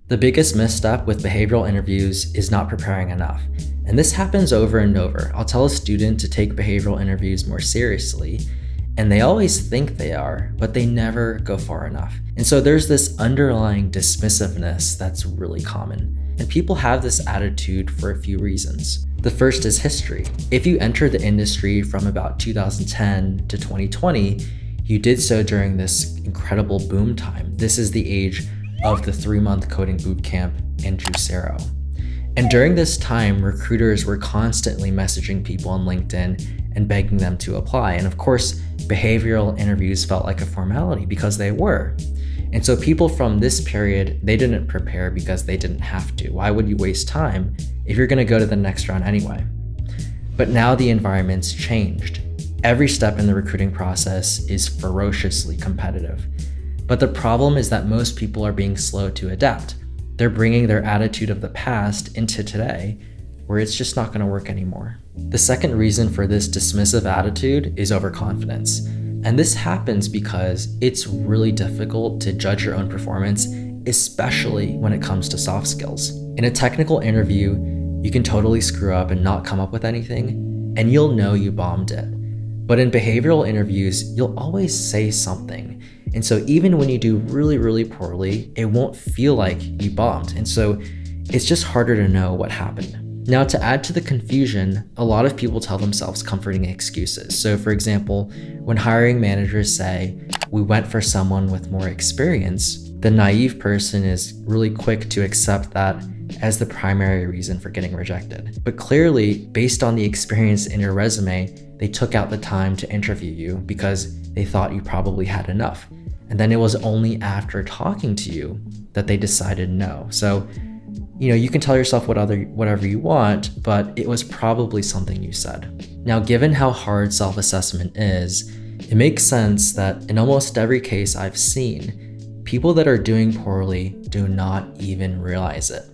The biggest misstep with behavioral interviews is not preparing enough. And this happens over and over. I'll tell a student to take behavioral interviews more seriously, and they always think they are, but they never go far enough. And so there's this underlying dismissiveness that's really common. And people have this attitude for a few reasons. The first is history. If you entered the industry from about 2010 to 2020, you did so during this incredible boom time. This is the age of the 3-month coding bootcamp and Juicero. And during this time, recruiters were constantly messaging people on LinkedIn and begging them to apply. And of course, behavioral interviews felt like a formality because they were. And so people from this period, they didn't prepare because they didn't have to. Why would you waste time if you're going to go to the next round anyway? But now the environment's changed. Every step in the recruiting process is ferociously competitive. But the problem is that most people are being slow to adapt. They're bringing their attitude of the past into today, where it's just not going to work anymore. The second reason for this dismissive attitude is overconfidence. And this happens because it's really difficult to judge your own performance, especially when it comes to soft skills. In a technical interview, you can totally screw up and not come up with anything, and you'll know you bombed it. But in behavioral interviews, you'll always say something. And so even when you do really, really poorly, it won't feel like you bombed. And so it's just harder to know what happened. Now, to add to the confusion, a lot of people tell themselves comforting excuses. So for example, when hiring managers say, we went for someone with more experience, the naive person is really quick to accept that as the primary reason for getting rejected. But clearly, based on the experience in your resume, they took out the time to interview you because they thought you probably had enough. And then it was only after talking to you that they decided no. So, you can tell yourself whatever you want, but it was probably something you said. Now, given how hard self-assessment is, it makes sense that in almost every case I've seen, people that are doing poorly do not even realize it.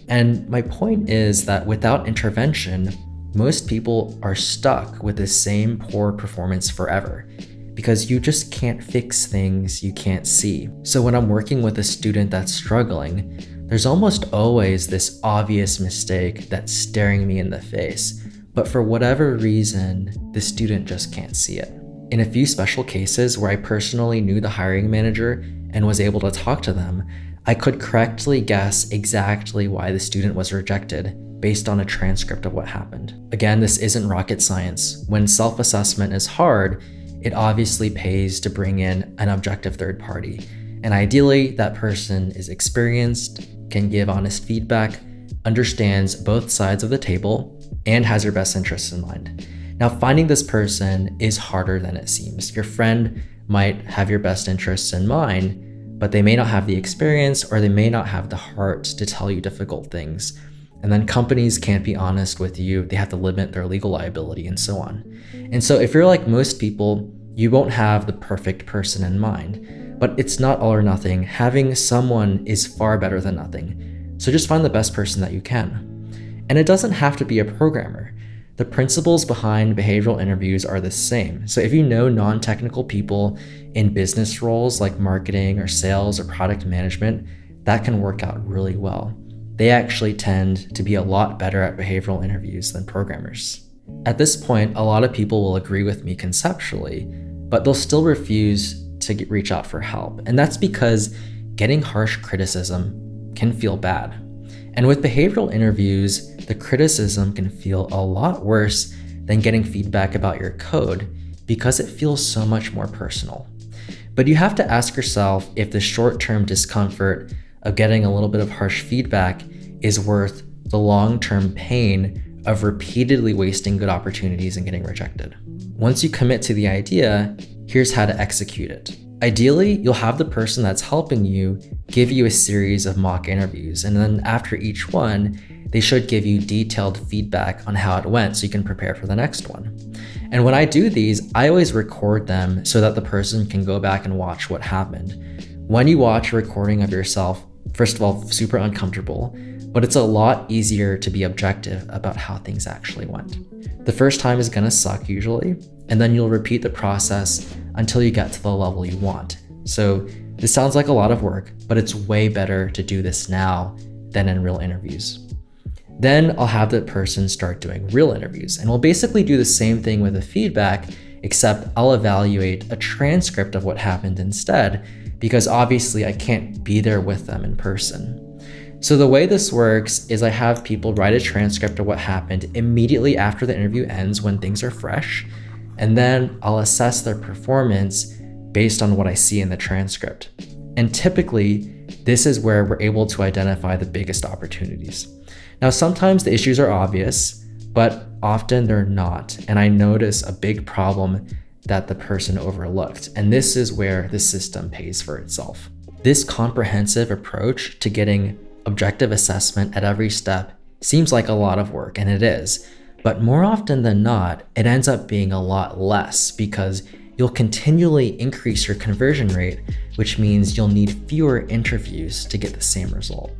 And my point is that without intervention, most people are stuck with the same poor performance forever because you just can't fix things you can't see. So when I'm working with a student that's struggling, there's almost always this obvious mistake that's staring me in the face, but for whatever reason, the student just can't see it. In a few special cases where I personally knew the hiring manager and was able to talk to them, I could correctly guess exactly why the student was rejected based on a transcript of what happened. Again, this isn't rocket science. When self-assessment is hard, it obviously pays to bring in an objective third party. And ideally, that person is experienced, can give honest feedback, understands both sides of the table, and has your best interests in mind. Now, finding this person is harder than it seems. Your friend might have your best interests in mind, but they may not have the experience or they may not have the heart to tell you difficult things. And then companies can't be honest with you. They have to limit their legal liability and so on. And so if you're like most people, you won't have the perfect person in mind. But it's not all or nothing. Having someone is far better than nothing. So just find the best person that you can. And it doesn't have to be a programmer. The principles behind behavioral interviews are the same. So if you know non-technical people in business roles like marketing or sales or product management, that can work out really well. They actually tend to be a lot better at behavioral interviews than programmers. At this point, a lot of people will agree with me conceptually, but they'll still refuse to reach out for help. And that's because getting harsh criticism can feel bad. And with behavioral interviews, the criticism can feel a lot worse than getting feedback about your code because it feels so much more personal. But you have to ask yourself if the short-term discomfort of getting a little bit of harsh feedback is worth the long-term pain of repeatedly wasting good opportunities and getting rejected. Once you commit to the idea, here's how to execute it. Ideally, you'll have the person that's helping you give you a series of mock interviews, and then after each one, they should give you detailed feedback on how it went so you can prepare for the next one. And when I do these, I always record them so that the person can go back and watch what happened. When you watch a recording of yourself, first of all, super uncomfortable, but it's a lot easier to be objective about how things actually went. The first time is gonna suck usually, and then you'll repeat the process until you get to the level you want. So This sounds like a lot of work, but it's way better to do this now than in real interviews. Then I'll have the person start doing real interviews, and we'll basically do the same thing with the feedback, except I'll evaluate a transcript of what happened instead, because obviously I can't be there with them in person. So the way this works is I have people write a transcript of what happened immediately after the interview ends when things are fresh, and then I'll assess their performance based on what I see in the transcript. And typically, this is where we're able to identify the biggest opportunities. Now, sometimes the issues are obvious, but often they're not. And I notice a big problem that the person overlooked. And this is where the system pays for itself. This comprehensive approach to getting objective assessment at every step seems like a lot of work, and it is. But more often than not, it ends up being a lot less because you'll continually increase your conversion rate, which means you'll need fewer interviews to get the same result.